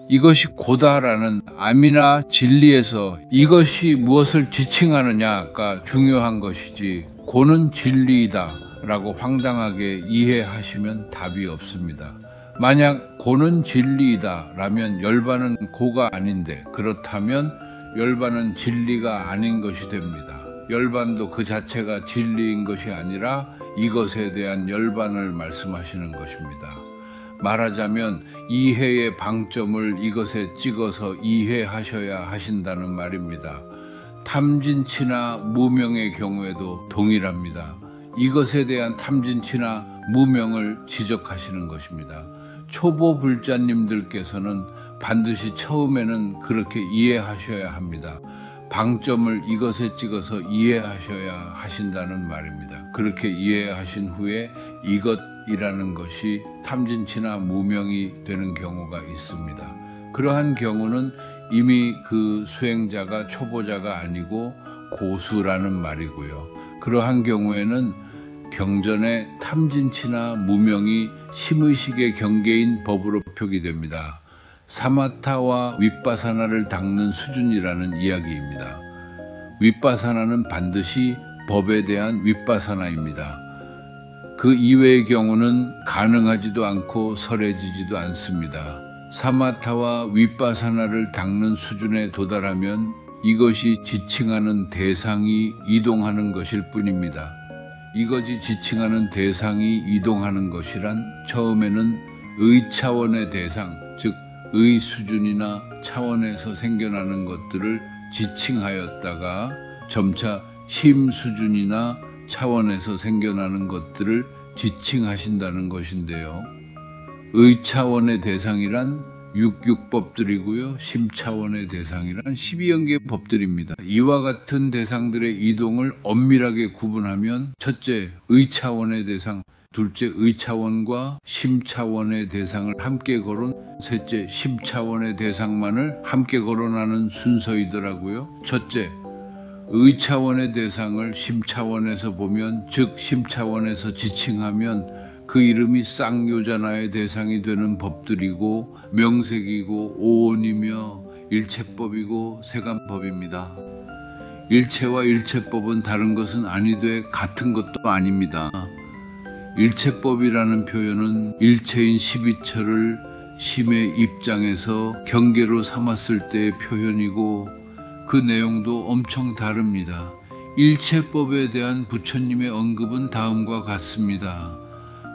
이것이 고다라는 암이나 진리에서 이것이 무엇을 지칭하느냐가 중요한 것이지, 고는 진리이다 라고 황당하게 이해하시면 답이 없습니다. 만약 고는 진리이다 라면 열반은 고가 아닌데, 그렇다면 열반은 진리가 아닌 것이 됩니다. 열반도 그 자체가 진리인 것이 아니라 이것에 대한 열반을 말씀하시는 것입니다. 말하자면 이해의 방점을 이것에 찍어서 이해하셔야 하신다는 말입니다. 탐진치나 무명의 경우에도 동일합니다. 이것에 대한 탐진치나 무명을 지적하시는 것입니다. 초보 불자님들께서는 반드시 처음에는 그렇게 이해하셔야 합니다. 방점을 이것에 찍어서 이해하셔야 하신다는 말입니다. 그렇게 이해하신 후에 이것이라는 것이 탐진치나 무명이 되는 경우가 있습니다. 그러한 경우는 이미 그 수행자가 초보자가 아니고 고수라는 말이고요. 그러한 경우에는 경전에 탐진치나 무명이 심의식의 경계인 법으로 표기됩니다. 사마타와 윗바사나를 닦는 수준이라는 이야기입니다. 윗바사나는 반드시 법에 대한 윗바사나입니다. 그 이외의 경우는 가능하지도 않고 설해지지도 않습니다. 사마타와 윗바사나를 닦는 수준에 도달하면 이것이 지칭하는 대상이 이동하는 것일 뿐입니다. 이것이 지칭하는 대상이 이동하는 것이란 처음에는 의 차원의 대상, 즉 의 수준이나 차원에서 생겨나는 것들을 지칭하였다가 점차 심 수준이나 차원에서 생겨나는 것들을 지칭하신다는 것인데요. 의 차원의 대상이란 육육법들이고요, 심 차원의 대상이란 12연계 법들입니다. 이와 같은 대상들의 이동을 엄밀하게 구분하면 첫째, 의 차원의 대상, 둘째, 의 차원과 심 차원의 대상을 함께 거론, 셋째, 심 차원의 대상만을 함께 거론하는 순서이더라고요. 첫째, 의 차원의 대상을 심 차원에서 보면, 즉 심 차원에서 지칭하면 그 이름이 쌍요자나의 대상이 되는 법들이고 명색이고 오온이며 일체법이고 세간법입니다. 일체와 일체법은 다른 것은 아니되 같은 것도 아닙니다. 일체법이라는 표현은 일체인 12처를 심의 입장에서 경계로 삼았을 때의 표현이고 그 내용도 엄청 다릅니다. 일체법에 대한 부처님의 언급은 다음과 같습니다.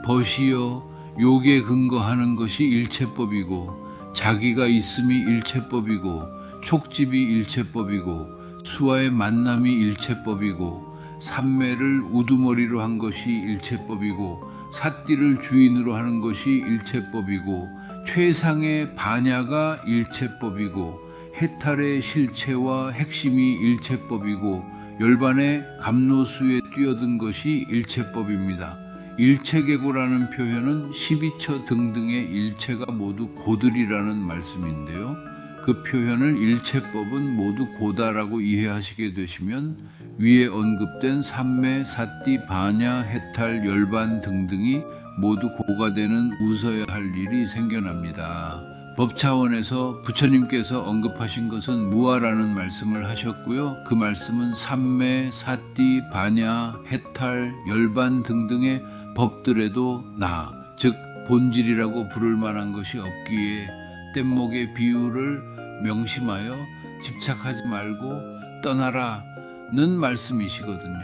벗이여 욕에 근거하는 것이 일체법이고 자기가 있음이 일체법이고 촉집이 일체법이고 수와의 만남이 일체법이고 삼매를 우두머리로 한 것이 일체법이고 삿띠를 주인으로 하는 것이 일체법이고 최상의 반야가 일체법이고 해탈의 실체와 핵심이 일체법이고 열반의 감로수에 뛰어든 것이 일체법입니다. 일체계고라는 표현은 12처 등등의 일체가 모두 고들이라는 말씀인데요. 그 표현을 일체법은 모두 고다라고 이해하시게 되시면 위에 언급된 삼매, 삿띠, 반야, 해탈, 열반 등등이 모두 고가 되는 웃어야 할 일이 생겨납니다. 법 차원에서 부처님께서 언급하신 것은 무아라는 말씀을 하셨고요. 그 말씀은 삼매, 삿띠, 반야, 해탈, 열반 등등의 법들에도 나, 즉 본질이라고 부를 만한 것이 없기에 뗏목의 비유를 명심하여 집착하지 말고 떠나라는 말씀이시거든요.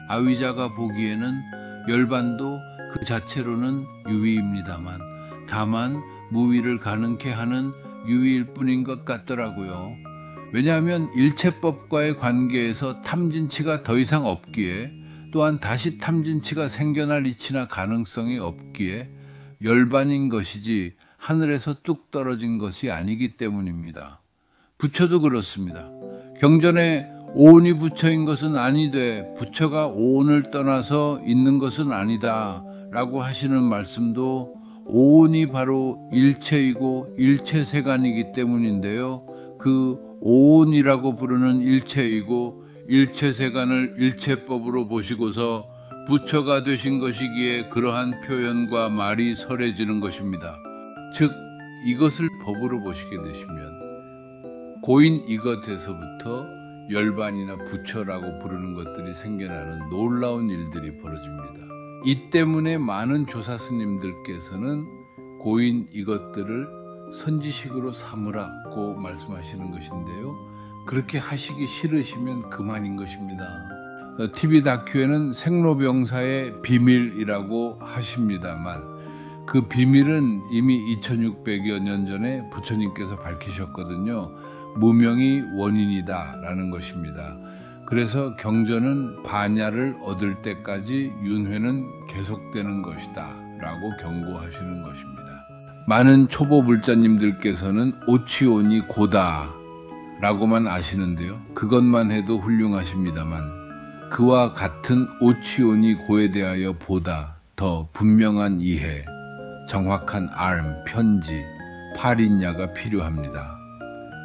아위자가 보기에는 열반도 그 자체로는 유위입니다만 다만 무위를 가능케 하는 유위일 뿐인 것 같더라고요. 왜냐하면 일체법과의 관계에서 탐진치가 더 이상 없기에, 또한 다시 탐진치가 생겨날 이치나 가능성이 없기에 열반인 것이지 하늘에서 뚝 떨어진 것이 아니기 때문입니다. 부처도 그렇습니다. 경전에 오온이 부처인 것은 아니되 부처가 오온을 떠나서 있는 것은 아니다 라고 하시는 말씀도 오온이 바로 일체이고 일체세간이기 때문인데요. 그 오온이라고 부르는 일체이고 일체세간을 일체법으로 보시고서 부처가 되신 것이기에 그러한 표현과 말이 설해지는 것입니다. 즉 이것을 더불어 보시게 되시면 고인 이것에서부터 열반이나 부처라고 부르는 것들이 생겨나는 놀라운 일들이 벌어집니다. 이 때문에 많은 조사 스님들께서는 고인 이것들을 선지식으로 삼으라고 말씀하시는 것인데요. 그렇게 하시기 싫으시면 그만인 것입니다. TV 다큐에는 생로병사의 비밀이라고 하십니다만 그 비밀은 이미 2600여 년 전에 부처님께서 밝히셨거든요. 무명이 원인이다 라는 것입니다. 그래서 경전은 반야를 얻을 때까지 윤회는 계속되는 것이다 라고 경고하시는 것입니다. 많은 초보 불자님들께서는 오치오니 고다 라고만 아시는데요. 그것만 해도 훌륭하십니다만 그와 같은 오치오니 고에 대하여 보다 더 분명한 이해, 정확한 알, 편지, 팔인야가 필요합니다.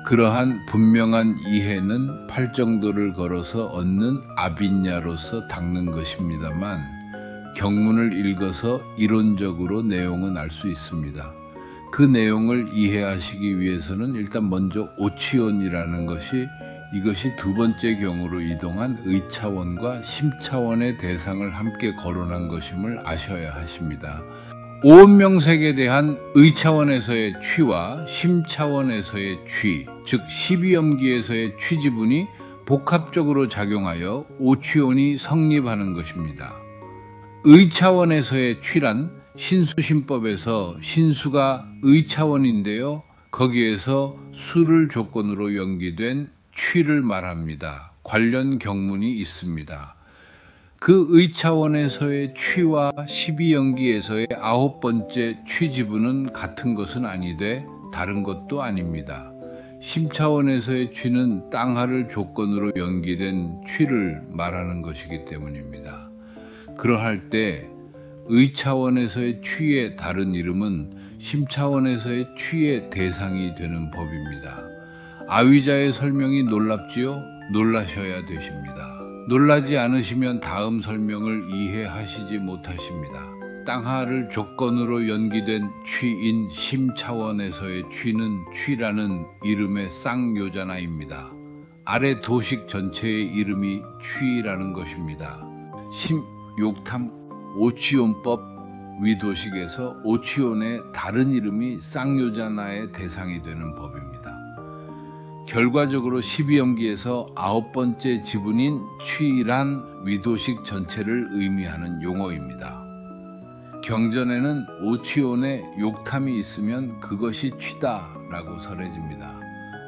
그러한 분명한 이해는 팔정도를 걸어서 얻는 아빈야로서 닦는 것입니다만 경문을 읽어서 이론적으로 내용은 알 수 있습니다. 그 내용을 이해하시기 위해서는 일단 먼저 오치온이라는 것이 이것이 두 번째 경으로 이동한 의차원과 심차원의 대상을 함께 거론한 것임을 아셔야 하십니다. 오온명색에 대한 의차원에서의 취와 심차원에서의 취, 즉 12염기에서의 취지분이 복합적으로 작용하여 오취온이 성립하는 것입니다. 의차원에서의 취란 신수신법에서 신수가 의차원인데요. 거기에서 수를 조건으로 연기된 취를 말합니다. 관련 경문이 있습니다. 그 의차원에서의 취와 12연기에서의 9번째 취지분은 같은 것은 아니되 다른 것도 아닙니다. 심차원에서의 취는 땅하를 조건으로 연기된 취를 말하는 것이기 때문입니다. 그러할 때 의차원에서의 취의 다른 이름은 심차원에서의 취의 대상이 되는 법입니다. 아위자의 설명이 놀랍지요? 놀라셔야 되십니다. 놀라지 않으시면 다음 설명을 이해하시지 못하십니다. 땅하를 조건으로 연기된 취인 심차원에서의 취는 취라는 이름의 쌍요자나입니다. 아래 도식 전체의 이름이 취라는 것입니다. 심욕탐 오치온법 위도식에서 오치온의 다른 이름이 쌍요자나의 대상이 되는 법입니다. 결과적으로 12염기에서 9번째 지분인 취란 위도식 전체를 의미하는 용어입니다. 경전에는 오치온에 욕탐이 있으면 그것이 취다라고 설해집니다.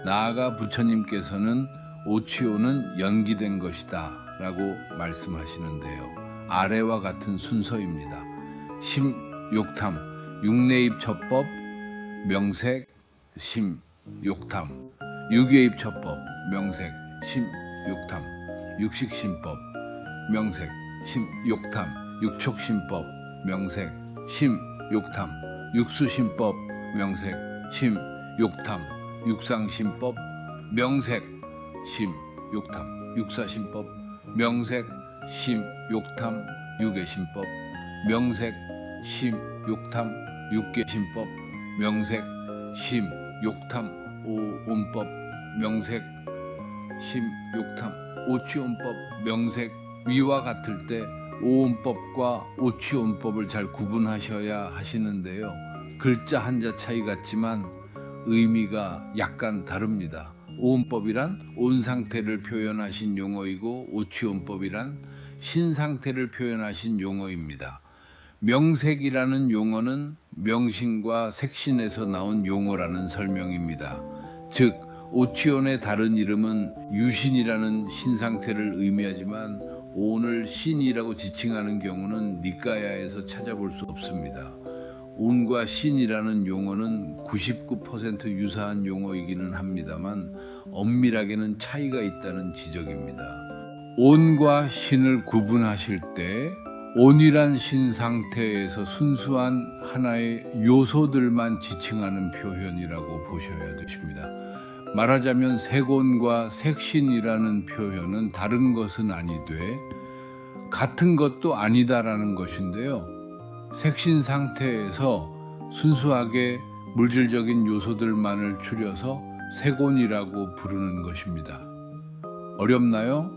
나아가 부처님께서는 오치온은 연기된 것이다 라고 말씀하시는데요. 아래와 같은 순서입니다. 심욕탐, 육내입처법, 명색, 심욕탐, 육외입처법, 명색, 심욕탐, 육식신법, 명색, 심욕탐, 육촉신법, 명색, 심욕탐, 육수신법, 명색, 심욕탐, 육상신법, 명색, 심욕탐, 육사신법, 명색, 심욕탐, 육외신법, 명색, 심욕탐, 육계신법, 명색, 심욕탐, 오온법, 명색, 심욕탐, 오치온법, 명색. 위와 같을 때 오온법과 오치온법을 잘 구분하셔야 하시는데요. 글자 한자 차이 같지만 의미가 약간 다릅니다. 오온법이란 온 상태를 표현하신 용어이고 오치온법이란 신 상태를 표현하신 용어입니다. 명색이라는 용어는 명신과 색신에서 나온 용어라는 설명입니다. 즉 오치온의 다른 이름은 유신이라는 신상태를 의미하지만 온을 신이라고 지칭하는 경우는 니까야에서 찾아볼 수 없습니다. 온과 신이라는 용어는 99% 유사한 용어이기는 합니다만 엄밀하게는 차이가 있다는 지적입니다. 온과 신을 구분하실 때 온이란 신 상태에서 순수한 하나의 요소들만 지칭하는 표현이라고 보셔야 되십니다. 말하자면 색온과 색신이라는 표현은 다른 것은 아니되 같은 것도 아니다라는 것인데요. 색신 상태에서 순수하게 물질적인 요소들만을 추려서 세곤이라고 부르는 것입니다. 어렵나요?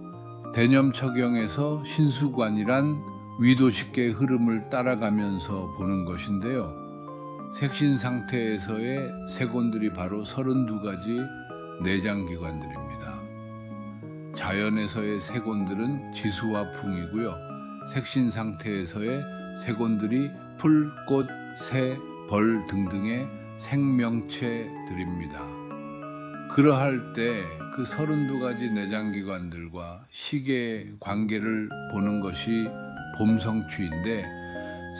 대념처경에서 신수관이란 위도식의 흐름을 따라가면서 보는 것인데요. 색신 상태에서의 세곤들이 바로 32가지 내장기관들입니다. 자연에서의 세곤들은 지수와 풍이고요. 색신 상태에서의 세곤들이 풀, 꽃, 새, 벌 등등의 생명체들입니다. 그러할 때 그 32가지 내장기관들과 시계의 관계를 보는 것이 봄성취인데,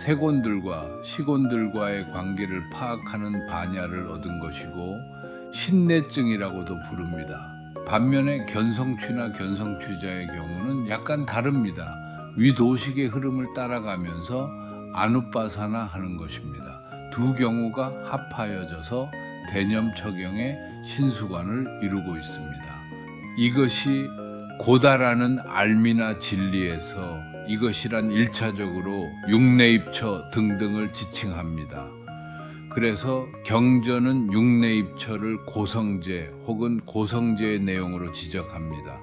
세곤들과 시곤들과의 관계를 파악하는 반야를 얻은 것이고 신내증이라고도 부릅니다. 반면에 견성취나 견성취자의 경우는 약간 다릅니다. 위도식의 흐름을 따라가면서 아누빠사나 하는 것입니다. 두 경우가 합하여져서 대념처경의 신수관을 이루고 있습니다. 이것이 고다라는 알미나 진리에서 이것이란 1차적으로 육내입처 등등을 지칭합니다. 그래서 경전은 육내입처를 고성제 혹은 고성제의 내용으로 지적합니다.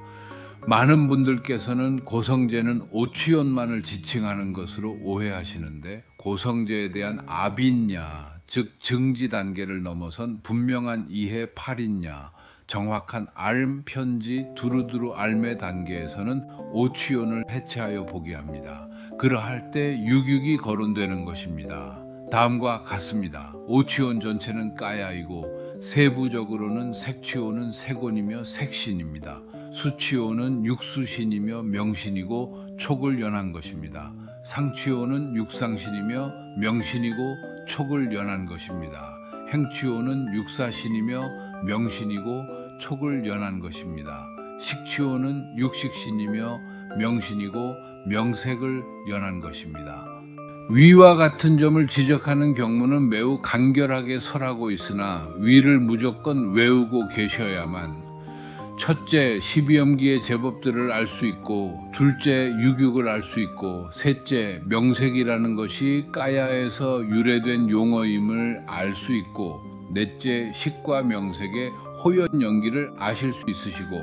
많은 분들께서는 고성제는 오취연만을 지칭하는 것으로 오해하시는데, 고성제에 대한 아빈야, 즉 증지 단계를 넘어선 분명한 이해 팔인야, 정확한 알, 편지, 두루두루 알매 단계에서는 오취연을 해체하여 보게 합니다. 그러할 때 육육이 거론되는 것입니다. 다음과 같습니다. 오취연 전체는 까야이고, 세부적으로는 색취호는 세곤이며 색신입니다. 수취호는 육수신이며 명신이고 촉을 연한 것입니다. 상취호는 육상신이며 명신이고 촉을 연한 것입니다. 행취호는 육사신이며 명신이고 촉을 연한 것입니다. 식취호는 육식신이며 명신이고 명색을 연한 것입니다. 위와 같은 점을 지적하는 경문은 매우 간결하게 설하고 있으나 위를 무조건 외우고 계셔야만 첫째, 12염기의 제법들을 알 수 있고, 둘째, 육육을 알 수 있고, 셋째, 명색이라는 것이 까야에서 유래된 용어임을 알 수 있고, 넷째, 식과 명색의 호연 연기를 아실 수 있으시고,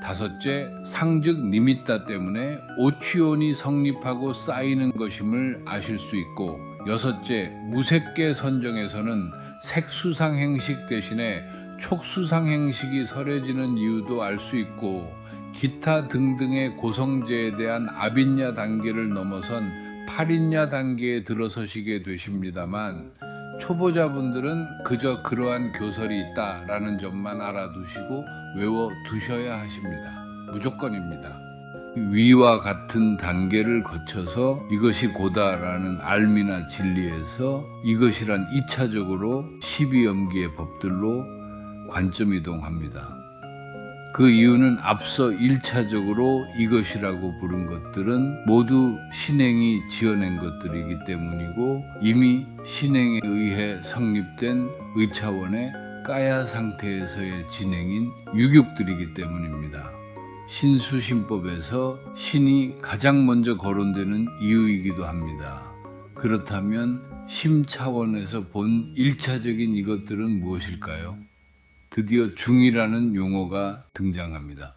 다섯째, 상즉 니미따 때문에 오취온이 성립하고 쌓이는 것임을 아실 수 있고, 여섯째, 무색계 선정에서는 색수상행식 대신에 촉수상행식이 설해지는 이유도 알 수 있고, 기타 등등의 고성제에 대한 아빈야 단계를 넘어선 팔인야 단계에 들어서시게 되십니다만, 초보자분들은 그저 그러한 교설이 있다라는 점만 알아두시고 외워두셔야 하십니다. 무조건입니다. 위와 같은 단계를 거쳐서 이것이 고다라는 알미나 진리에서 이것이란 2차적으로 12염기의 법들로 관점 이동합니다. 그 이유는 앞서 1차적으로 이것이라고 부른 것들은 모두 신행이 지어낸 것들이기 때문이고, 이미 신행에 의해 성립된 의차원의 까야 상태에서의 진행인 육육들이기 때문입니다. 신수신법에서 신이 가장 먼저 거론되는 이유이기도 합니다. 그렇다면 심차원에서 본 1차적인 이것들은 무엇일까요? 드디어 중이라는 용어가 등장합니다.